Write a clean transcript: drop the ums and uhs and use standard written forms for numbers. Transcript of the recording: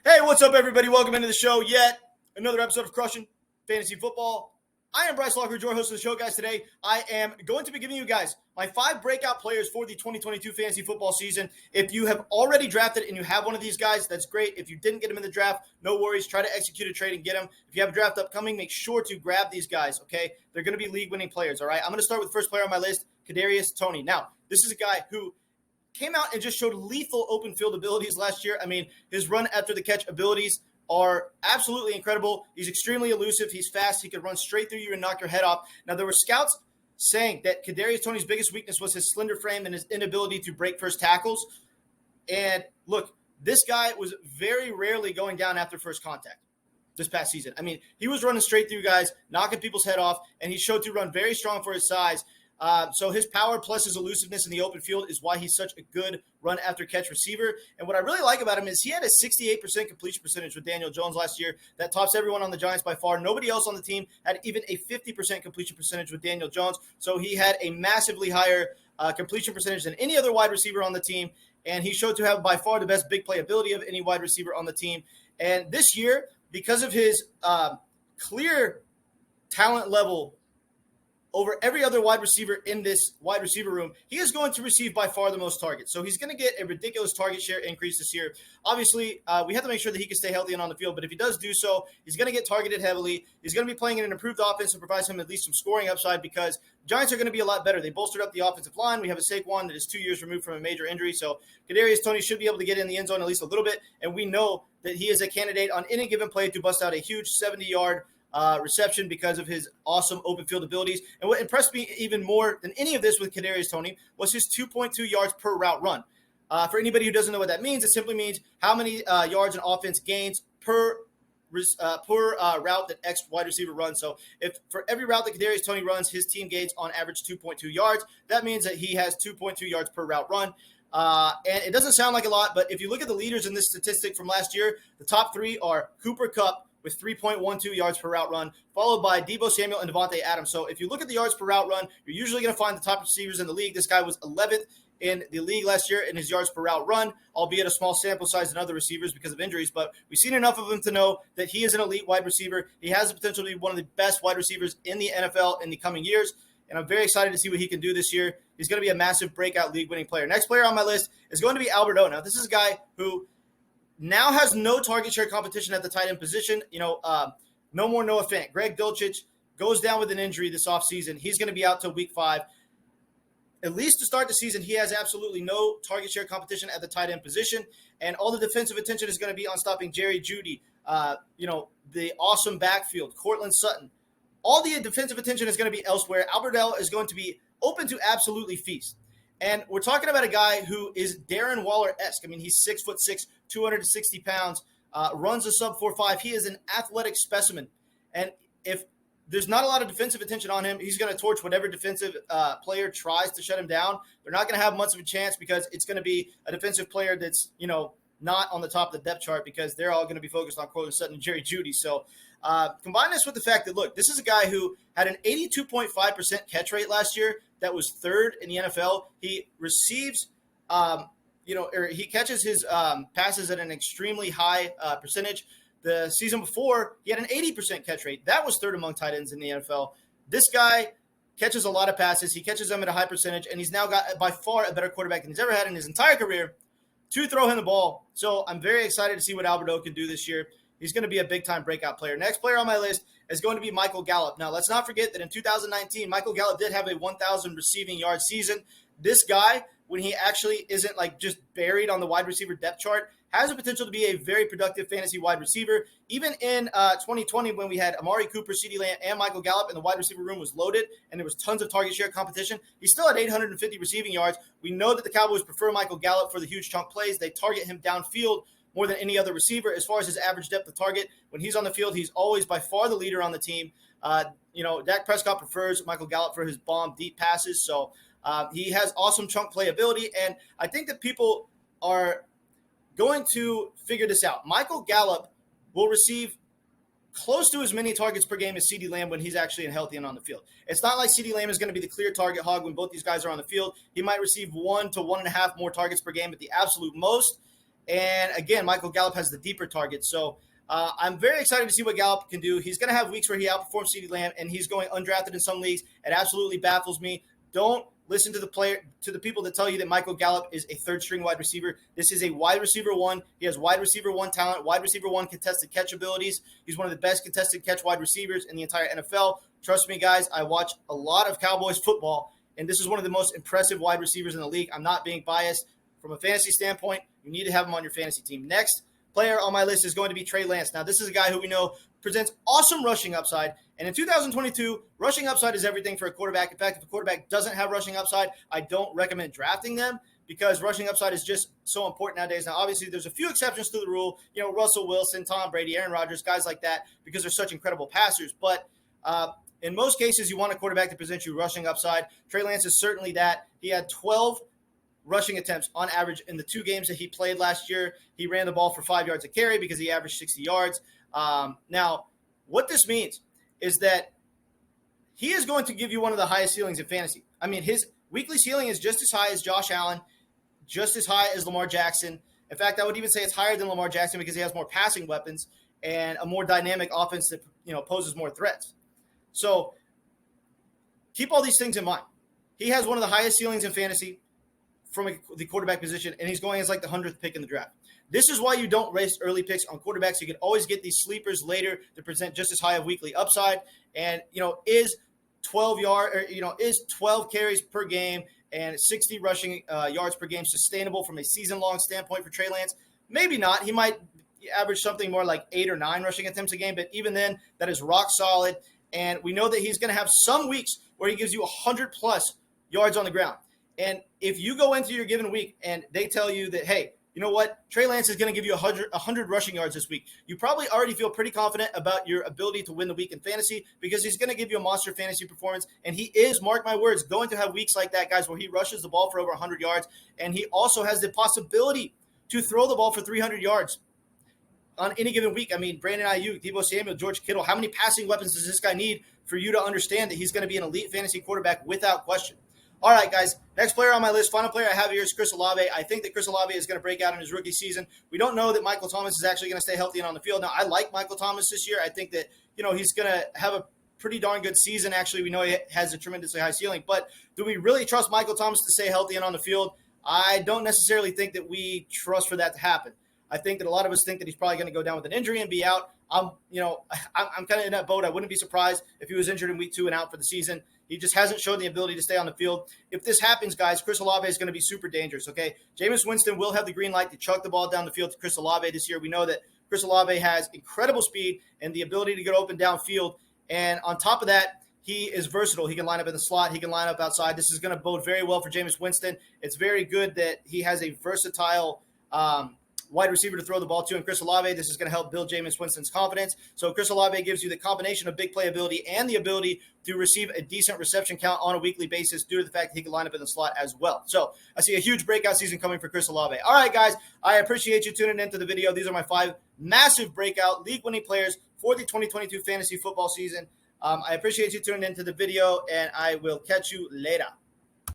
Hey, what's up, everybody? Welcome into the show. Yet another episode of Crushing Fantasy Football. I am Bryce Lockridge, your host of the show, guys. Today, I am going to be giving you guys my 5 breakout players for the 2022 fantasy football season. If you have already drafted and you have one of these guys, that's great. If you didn't get them in the draft, no worries. Try to execute a trade and get them. If you have a draft upcoming, make sure to grab these guys, okay? They're going to be league-winning players, all right? I'm going to start with the first player on my list, Kadarius Toney. Now, this is a guy who came out and just showed lethal open field abilities last year. I mean, his run after the catch abilities are absolutely incredible. He's extremely elusive. He's fast. He could run straight through you and knock your head off. Now, there were scouts saying that Kadarius Toney's biggest weakness was his slender frame and his inability to break first tackles. And look, this guy was very rarely going down after first contact this past season. I mean, he was running straight through guys, knocking people's head off, and he showed to run very strong for his size. So his power plus his elusiveness in the open field is why he's such a good run after catch receiver. And what I really like about him is he had a 68% completion percentage with Daniel Jones last year. That tops everyone on the Giants by far. Nobody else on the team had even a 50% completion percentage with Daniel Jones. So he had a massively higher completion percentage than any other wide receiver on the team. And he showed to have by far the best big play ability of any wide receiver on the team. And this year, because of his clear talent level over every other wide receiver in this wide receiver room, he is going to receive by far the most targets. So he's going to get a ridiculous target share increase this year. Obviously, we have to make sure that he can stay healthy and on the field, but if he does do so, he's going to get targeted heavily. He's going to be playing in an improved offense that provides him at least some scoring upside because Giants are going to be a lot better. They bolstered up the offensive line. We have a Saquon that is 2 years removed from a major injury, so Kadarius Toney should be able to get in the end zone at least a little bit, and we know that he is a candidate on any given play to bust out a huge 70-yard reception because of his awesome open field abilities. And what impressed me even more than any of this with Kadarius Toney was his 2.2 yards per route run. For anybody who doesn't know what that means, it simply means how many yards an offense gains per route that X wide receiver runs. So if for every route that Kadarius Toney runs, his team gains on average 2.2 yards, that means that he has 2.2 yards per route run. And it doesn't sound like a lot, but if you look at the leaders in this statistic from last year, the top 3 are Cooper Kupp with 3.12 yards per route run, followed by Deebo Samuel and Devontae Adams. So if you look at the yards per route run, you're usually going to find the top receivers in the league. This guy was 11th in the league last year in his yards per route run, albeit a small sample size than other receivers because of injuries. But we've seen enough of him to know that he is an elite wide receiver. He has the potential to be one of the best wide receivers in the NFL in the coming years. And I'm very excited to see what he can do this year. He's going to be a massive breakout league-winning player. Next player on my list is going to be Albert O. Now, this is a guy who now has no target share competition at the tight end position. No more Noah Fant. Greg Dulcich goes down with an injury this offseason. He's going to be out till week 5. At least to start the season, he has absolutely no target share competition at the tight end position. And all the defensive attention is going to be on stopping Jerry Jeudy, the awesome backfield, Cortland Sutton. All the defensive attention is going to be elsewhere. Albert L is going to be open to absolutely feast. And we're talking about a guy who is Darren Waller-esque. I mean, he's 6'6", 260 pounds, runs a sub 4.5. He is an athletic specimen. And if there's not a lot of defensive attention on him, he's going to torch whatever defensive player tries to shut him down. They're not going to have much of a chance because it's going to be a defensive player that's, not on the top of the depth chart because they're all going to be focused on Cortland Sutton and Jerry Jeudy. So combine this with the fact that, look, this is a guy who had an 82.5% catch rate last year. That was 3rd in the NFL. He receives, he catches his passes at an extremely high percentage. The season before, he had an 80% catch rate. That was 3rd among tight ends in the NFL. This guy catches a lot of passes. He catches them at a high percentage, and he's now got by far a better quarterback than he's ever had in his entire career to throw him the ball. So I'm very excited to see what Albert O can do this year. He's going to be a big-time breakout player. Next player on my list is going to be Michael Gallup. Now, let's not forget that in 2019, Michael Gallup did have a 1,000 receiving yard season. This guy, when he actually isn't just buried on the wide receiver depth chart, has the potential to be a very productive fantasy wide receiver. Even in 2020, when we had Amari Cooper, CeeDee Lamb, and Michael Gallup, and the wide receiver room was loaded, and there was tons of target share competition, he still had 850 receiving yards. We know that the Cowboys prefer Michael Gallup for the huge chunk plays. They target him downfield more than any other receiver. As far as his average depth of target, when he's on the field, he's always by far the leader on the team. Dak Prescott prefers Michael Gallup for his bomb deep passes. So he has awesome chunk playability, and I think that people are going to figure this out. Michael Gallup will receive close to as many targets per game as CeeDee Lamb when he's actually healthy and on the field. It's not like CeeDee Lamb is going to be the clear target hog when both these guys are on the field. He might receive 1 to 1.5 more targets per game at the absolute most. And again, Michael Gallup has the deeper target. So I'm very excited to see what Gallup can do. He's going to have weeks where he outperforms CeeDee Lamb, and he's going undrafted in some leagues. It absolutely baffles me. Don't listen to the people that tell you that Michael Gallup is a third-string wide receiver. This is a wide receiver one. He has wide receiver one talent, wide receiver one contested catch abilities. He's one of the best contested catch wide receivers in the entire NFL. Trust me, guys, I watch a lot of Cowboys football, and this is one of the most impressive wide receivers in the league. I'm not being biased. From a fantasy standpoint, you need to have him on your fantasy team. Next player on my list is going to be Trey Lance. Now, this is a guy who we know presents awesome rushing upside. And in 2022, rushing upside is everything for a quarterback. In fact, if a quarterback doesn't have rushing upside, I don't recommend drafting them because rushing upside is just so important nowadays. Now, obviously, there's a few exceptions to the rule. You know, Russell Wilson, Tom Brady, Aaron Rodgers, guys like that, because they're such incredible passers. But in most cases, you want a quarterback to present you rushing upside. Trey Lance is certainly that. He had 12 rushing attempts on average in the 2 games that he played last year. He ran the ball for 5 yards a carry because he averaged 60 yards. Now, what this means is that he is going to give you one of the highest ceilings in fantasy. I mean, his weekly ceiling is just as high as Josh Allen, just as high as Lamar Jackson. In fact, I would even say it's higher than Lamar Jackson because he has more passing weapons and a more dynamic offense that, you know, poses more threats. So keep all these things in mind. He has one of the highest ceilings in fantasy from the quarterback position, and he's going as like the 100th pick in the draft. This is why you don't waste early picks on quarterbacks. You can always get these sleepers later to present just as high a weekly upside. And, you know, is 12 carries per game and 60 rushing yards per game sustainable from a season-long standpoint for Trey Lance? Maybe not. He might average something more like 8 or 9 rushing attempts a game, but even then, that is rock solid. And we know that he's going to have some weeks where he gives you 100-plus yards on the ground. And if you go into your given week and they tell you that, hey, you know what, Trey Lance is going to give you 100 rushing yards this week, you probably already feel pretty confident about your ability to win the week in fantasy because he's going to give you a monster fantasy performance. And he is, mark my words, going to have weeks like that, guys, where he rushes the ball for over 100 yards. And he also has the possibility to throw the ball for 300 yards on any given week. I mean, Brandon Ayuk, Deebo Samuel, George Kittle, how many passing weapons does this guy need for you to understand that he's going to be an elite fantasy quarterback without question? All right, guys, next player on my list, final player I have here is Chris Olave. I think that Chris Olave is going to break out in his rookie season. We don't know that Michael Thomas is actually going to stay healthy and on the field. Now, I like Michael Thomas this year. I think that, you know, he's going to have a pretty darn good season. Actually, we know he has a tremendously high ceiling. But do we really trust Michael Thomas to stay healthy and on the field? I don't necessarily think that we trust for that to happen. I think that a lot of us think that he's probably going to go down with an injury and be out. I'm kind of in that boat. I wouldn't be surprised if he was injured in week 2 and out for the season. He just hasn't shown the ability to stay on the field. If this happens, guys, Chris Olave is going to be super dangerous, okay? Jameis Winston will have the green light to chuck the ball down the field to Chris Olave this year. We know that Chris Olave has incredible speed and the ability to get open downfield. And on top of that, he is versatile. He can line up in the slot. He can line up outside. This is going to bode very well for Jameis Winston. It's very good that he has a versatile wide receiver to throw the ball to. And Chris Olave, this is going to help build Jameis Winston's confidence. So Chris Olave gives you the combination of big playability and the ability to receive a decent reception count on a weekly basis due to the fact that he can line up in the slot as well. So I see a huge breakout season coming for Chris Olave. All right, guys, I appreciate you tuning into the video. These are my 5 massive breakout league-winning players for the 2022 fantasy football season. I appreciate you tuning into the video, and I will catch you later.